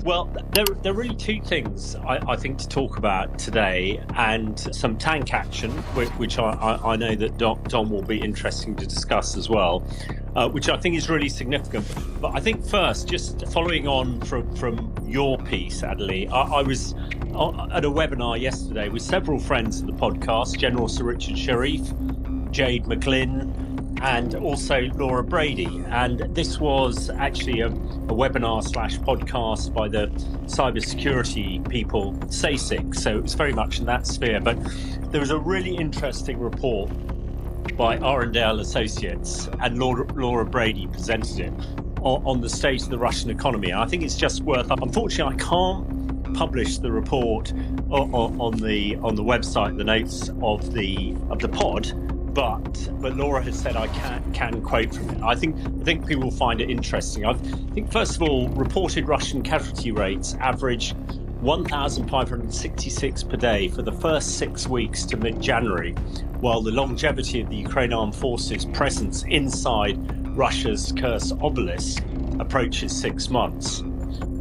Well, there are really two things I think to talk about today, and some tank action, which I know that Don will be interesting to discuss as well, which I think is really significant. But I think first, just following on from your piece, Adelaide, I was at a webinar yesterday with several friends of the podcast, General Sir Richard Sharif, Jade McGlynn, and also Laura Brady. And this was actually a webinar / podcast by the cybersecurity people, SASIC. So it was very much in that sphere. But there was a really interesting report by Arundel Associates, and Laura Brady presented it on the state of the Russian economy. And I think it's just worth. Unfortunately, I can't publish the report on the website, the notes of the pod. But Laura has said I can quote from it. I think people will find it interesting. I think first of all, reported Russian casualty rates average 1,566 per day for the first 6 weeks to mid-January, while the longevity of the Ukrainian armed forces' presence inside Russia's Kursk obelisk approaches 6 months.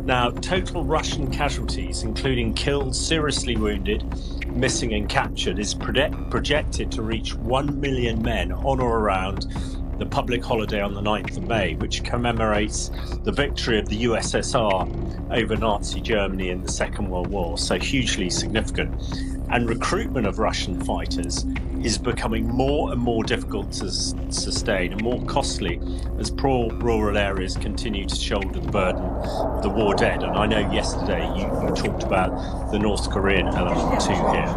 Now, total Russian casualties, including killed, seriously wounded, missing and captured, is projected to reach 1 million men on or around the public holiday on the 9th of May, which commemorates the victory of the USSR over Nazi Germany in the Second World War. So hugely significant. And recruitment of Russian fighters is becoming more and more difficult to sustain and more costly as poor rural areas continue to shoulder the burden of the war dead. And I know yesterday you talked about the North Korean element too here.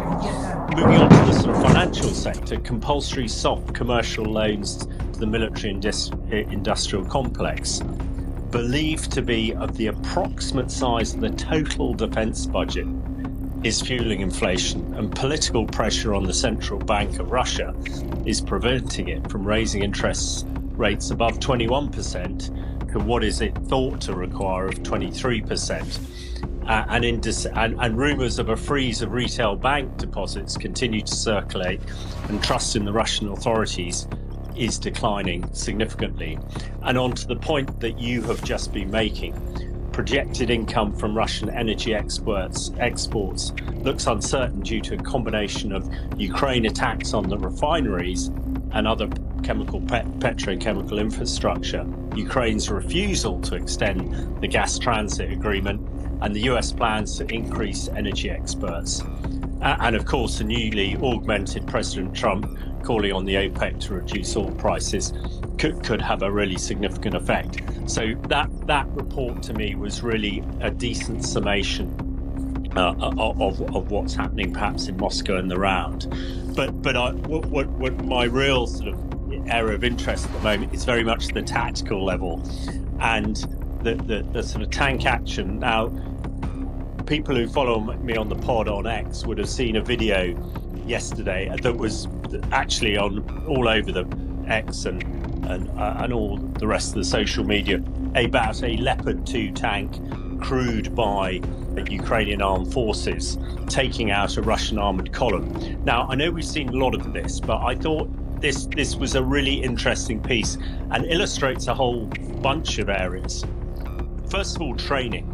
Moving on to the sort of financial sector, compulsory soft commercial loans to the military industrial complex, believed to be of the approximate size of the total defence budget, is fueling inflation, and political pressure on the central bank of Russia is preventing it from raising interest rates above 21% to what is it thought to require of 23%. And rumours of a freeze of retail bank deposits continue to circulate, and trust in the Russian authorities is declining significantly. And on to the point that you have just been making, projected income from Russian energy exports looks uncertain due to a combination of Ukraine attacks on the refineries and other petrochemical infrastructure, Ukraine's refusal to extend the gas transit agreement, and the US plans to increase energy exports. And of course, the newly augmented President Trump calling on the OPEC to reduce oil prices could have a really significant effect. So that report to me was really a decent summation of what's happening perhaps in Moscow and the round. But what my real sort of area of interest at the moment is very much the tactical level and the sort of tank action. Now, people who follow me on the pod on X would have seen a video yesterday that was actually on all over the X and all the rest of the social media about a Leopard 2 tank crewed by the Ukrainian armed forces taking out a Russian armoured column. Now, I know we've seen a lot of this, but I thought this was a really interesting piece and illustrates a whole bunch of areas. First of all, training.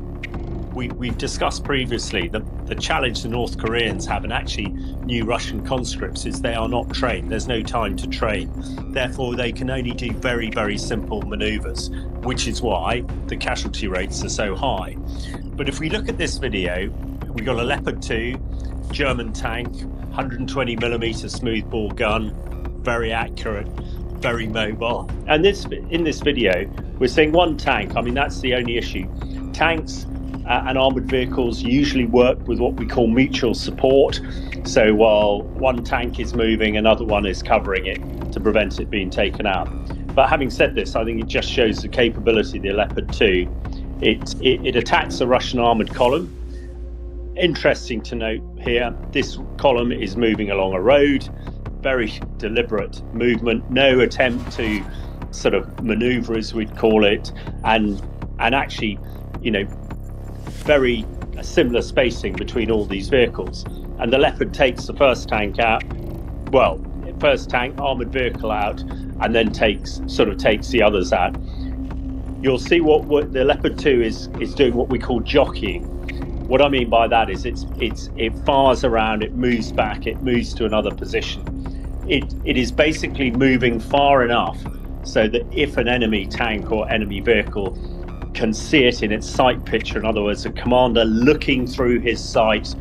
We've discussed previously the challenge the North Koreans have, and actually new Russian conscripts, is they are not trained. There's no time to train. Therefore, they can only do very, very simple manoeuvres, which is why the casualty rates are so high. But if we look at this video, we've got a Leopard 2 German tank, 120 millimeter smoothbore gun, very accurate, very mobile. And in this video, we're seeing one tank. I mean, that's the only issue. Tanks and armoured vehicles usually work with what we call mutual support. So while one tank is moving, another one is covering it to prevent it being taken out. But having said this, I think it just shows the capability of the Leopard 2. It attacks a Russian armoured column. Interesting to note here, this column is moving along a road, very deliberate movement, no attempt to sort of manoeuvre, as we'd call it, and actually, very similar spacing between all these vehicles. And the Leopard takes the first tank out, armoured vehicle out, and then takes the others out. you'll see what the Leopard 2 is doing, what we call jockeying. What I mean by that is it fires around, it moves back, it moves to another position. It is basically moving far enough so that if an enemy tank or enemy vehicle can see it in its sight picture, in other words, a commander looking through his sight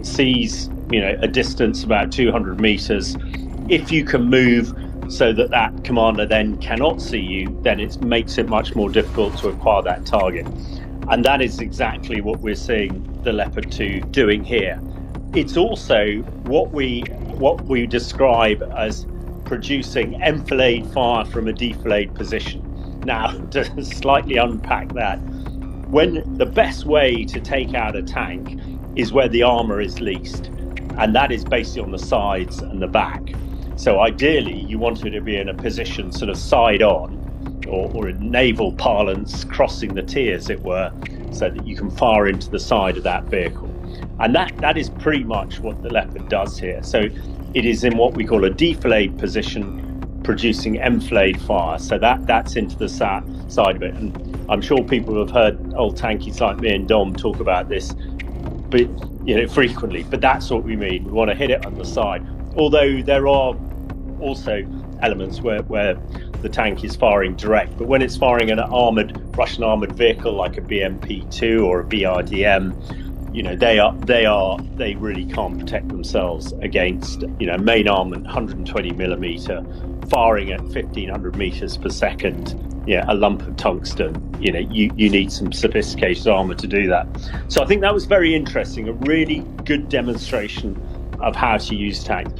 sees, a distance about 200 meters. If you can move so that commander then cannot see you, then it makes it much more difficult to acquire that target. And that is exactly what we're seeing the Leopard 2 doing here. It's also what we describe as producing enfilade fire from a defilade position. Now, to slightly unpack that, when the best way to take out a tank is where the armour is least, and that is basically on the sides and the back. So ideally, you want it to be in a position sort of side on, or in naval parlance, crossing the T, as it were, so that you can fire into the side of that vehicle. And that is pretty much what the Leopard does here. So it is in what we call a defilade position, producing enfilade fire. So that's into the side of it. And I'm sure people have heard old tankies like me and Dom talk about this, but frequently. But that's what we mean. We want to hit it on the side. Although there are also elements where the tank is firing direct, but when it's firing an Russian armored vehicle like a BMP-2 or a BRDM, they really can't protect themselves against main armament 120 millimeter firing at 1500 meters per second. A lump of tungsten. You need some sophisticated armor to do that. So I think that was very interesting, a really good demonstration of how to use tanks.